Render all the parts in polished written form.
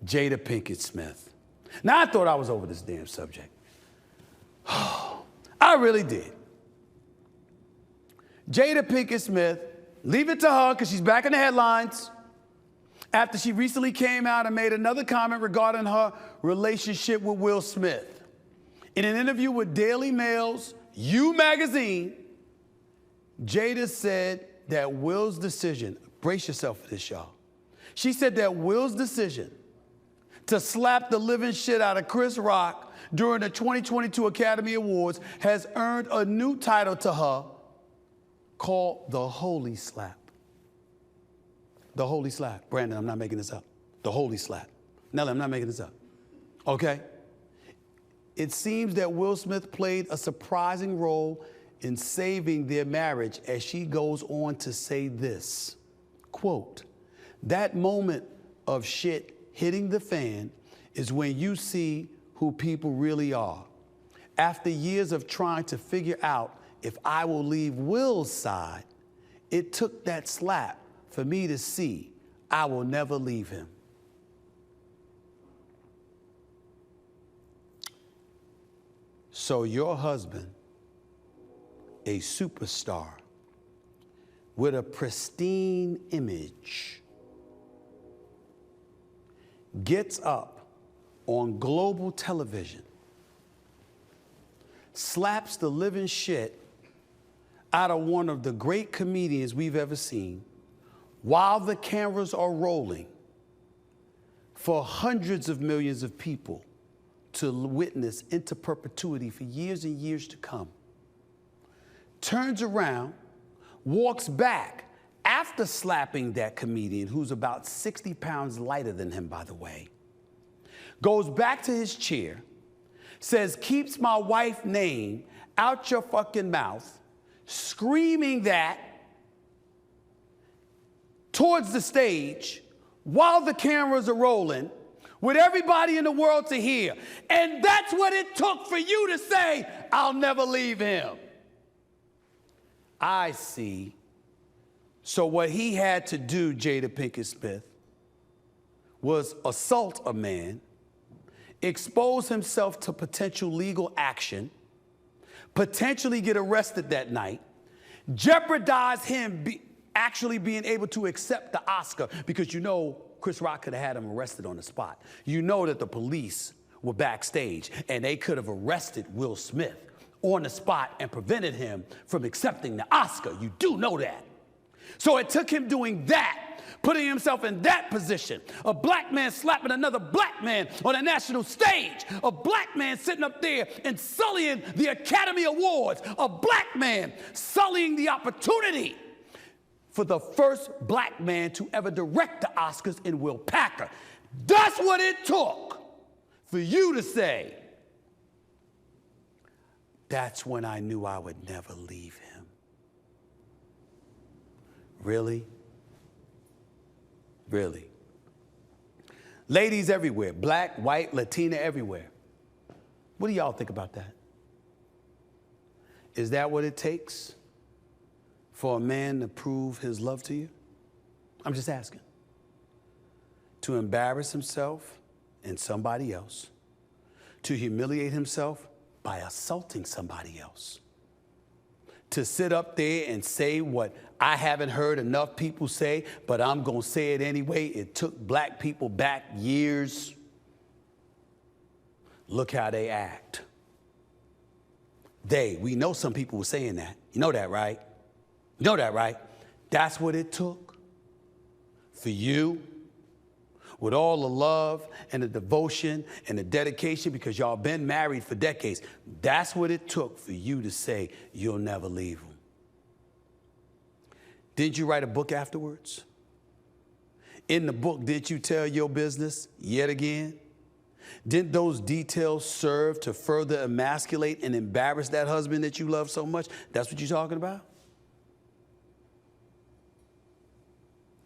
Jada Pinkett Smith. Now, I thought I was over this damn subject. I really did. Jada Pinkett Smith, leave it to her because she's back in the headlines after she recently came out and made another comment regarding her relationship with Will Smith. In an interview with Daily Mail's You magazine, Jada said that Will's decision, brace yourself for this, y'all. She said that Will's decision to slap the living shit out of Chris Rock during the 2022 Academy Awards has earned a new title to her called the Holy Slap. The Holy Slap. Brandon, I'm not making this up. The Holy Slap. Nelly, I'm not making this up. Okay? It seems that Will Smith played a surprising role in saving their marriage, as she goes on to say this, quote, "That moment of shit hitting the fan is when you see who people really are. After years of trying to figure out if I will leave Will's side, it took that slap for me to see I will never leave him." So your husband, a superstar with a pristine image, gets up on global television, slaps the living shit out of one of the great comedians we've ever seen while the cameras are rolling for hundreds of millions of people to witness into perpetuity for years and years to come. Turns around, walks back after slapping that comedian, who's about 60 pounds lighter than him, by the way, goes back to his chair, says, "Keeps my wife's name out your fucking mouth," screaming that towards the stage while the cameras are rolling with everybody in the world to hear. And that's what it took for you to say, "I'll never leave him." I see. So what he had to do, Jada Pinkett Smith, was assault a man, expose himself to potential legal action, potentially get arrested that night, jeopardize him actually being able to accept the Oscar, because you know Chris Rock could have had him arrested on the spot. You know that the police were backstage and they could have arrested Will Smith on the spot and prevented him from accepting the Oscar. You do know that. So it took him doing that, putting himself in that position. A black man slapping another black man on a national stage. A black man sitting up there and sullying the Academy Awards. A black man sullying the opportunity for the first black man to ever direct the Oscars in Will Packer. That's what it took for you to say, "That's when I knew I would never leave him." Really? Really? Ladies everywhere, black, white, Latina, everywhere. What do y'all think about that? Is that what it takes for a man to prove his love to you? I'm just asking. To embarrass himself and somebody else, to humiliate himself by assaulting somebody else, to sit up there and say what I haven't heard enough people say, but I'm gonna say it anyway. It took black people back years. Look how they act. We know some people were saying that. You know that, right? You know that, right? That's what it took for you, with all the love and the devotion and the dedication, because y'all been married for decades. That's what it took for you to say you'll never leave him. Didn't you write a book afterwards? In the book, didn't you tell your business yet again? Didn't those details serve to further emasculate and embarrass that husband that you love so much? That's what you're talking about?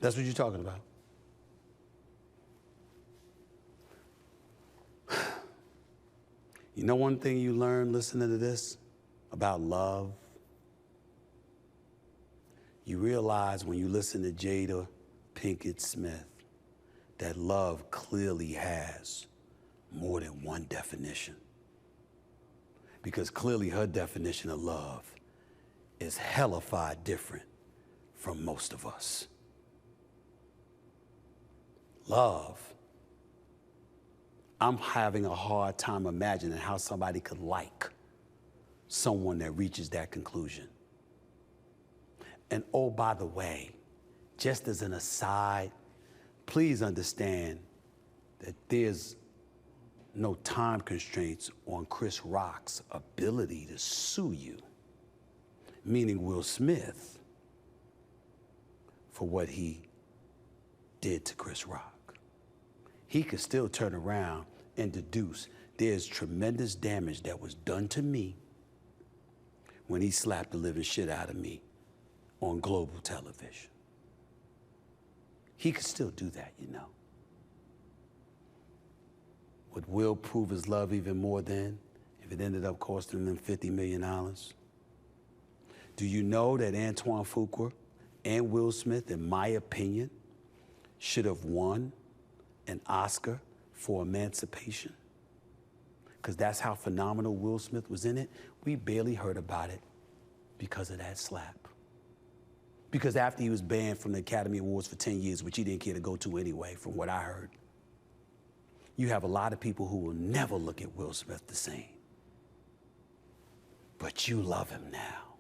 That's what you're talking about. You know one thing you learn listening to this about love? You realize when you listen to Jada Pinkett Smith that love clearly has more than one definition. Because clearly her definition of love is hellified different from most of us. Love, I'm having a hard time imagining how somebody could like someone that reaches that conclusion. And oh, by the way, just as an aside, please understand that there's no time constraints on Chris Rock's ability to sue you, meaning Will Smith, for what he did to Chris Rock. He could still turn around and deduce there's tremendous damage that was done to me when he slapped the living shit out of me on global television. He could still do that, you know. Would Will prove his love even more then if it ended up costing them $50 million? Do you know that Antoine Fuqua and Will Smith, in my opinion, should have won an Oscar for Emancipation? Because that's how phenomenal Will Smith was in it. We barely heard about it because of that slap. Because after he was banned from the Academy Awards for 10 years, which he didn't care to go to anyway, from what I heard, you have a lot of people who will never look at Will Smith the same. But you love him now.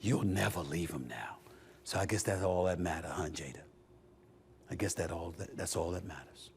You'll never leave him now. So I guess that's all that matters, huh, Jada? I guess that's all that matters.